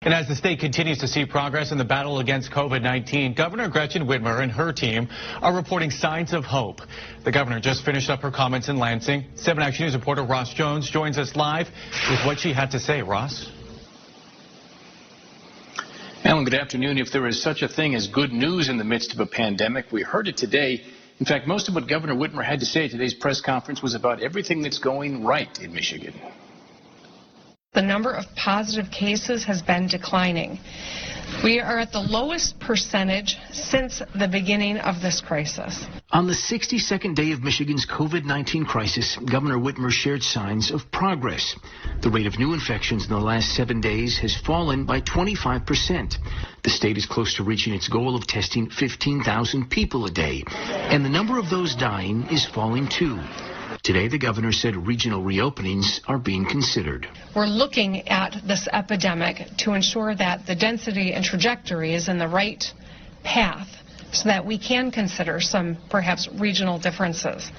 And as the state continues to see progress in the battle against COVID-19, Governor Gretchen Whitmer and her team are reporting signs of hope. The governor just finished up her comments in Lansing. 7 Action News reporter Ross Jones joins us live with what she had to say. Ross? Alan, good afternoon. If there is such a thing as good news in the midst of a pandemic, we heard it today. In fact, most of what Governor Whitmer had to say at today's press conference was about everything that's going right in Michigan. The number of positive cases has been declining. We are at the lowest percentage since the beginning of this crisis. On the 62nd day of Michigan's COVID-19 crisis, Governor Whitmer shared signs of progress. The rate of new infections in the last 7 days has fallen by 25%. The state is close to reaching its goal of testing 15,000 people a day, and the number of those dying is falling too. Today, the governor said regional reopenings are being considered. We're looking at this epidemic to ensure that the density and trajectory is in the right path so that we can consider some perhaps regional differences.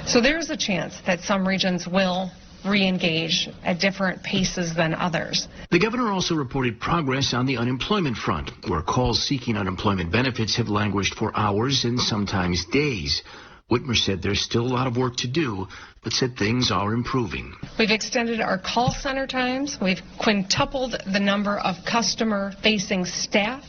So there's a chance that some regions will re-engage at different paces than others. The governor also reported progress on the unemployment front, where calls seeking unemployment benefits have languished for hours and sometimes days. Whitmer said there's still a lot of work to do, but said things are improving. We've extended our call center times. We've quintupled the number of customer-facing staff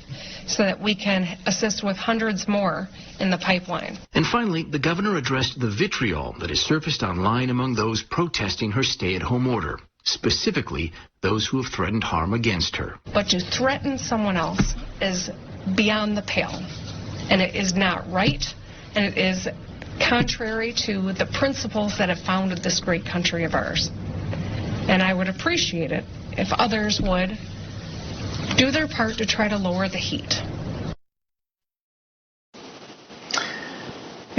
so that we can assist with hundreds more in the pipeline. And finally, the governor addressed the vitriol that has surfaced online among those protesting her stay-at-home order, specifically those who have threatened harm against her. But to threaten someone else is beyond the pale, and it is not right, and it is contrary to the principles that have founded this great country of ours. And I would appreciate it if others would do their part to try to lower the heat.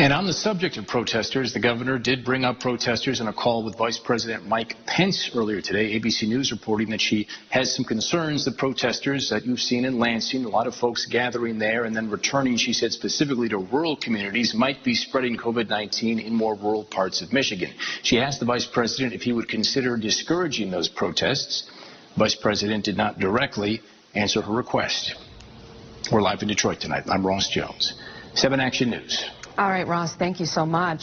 And on the subject of protesters, the governor did bring up protesters in a call with Vice President Mike Pence earlier today. ABC News reporting that she has some concerns that protesters that you've seen in Lansing, a lot of folks gathering there and then returning, she said, specifically to rural communities, might be spreading COVID-19 in more rural parts of Michigan. She asked the Vice President if he would consider discouraging those protests. The Vice President did not directly answer her request. We're live in Detroit tonight. I'm Ross Jones, 7 Action News. All right, Ross, thank you so much.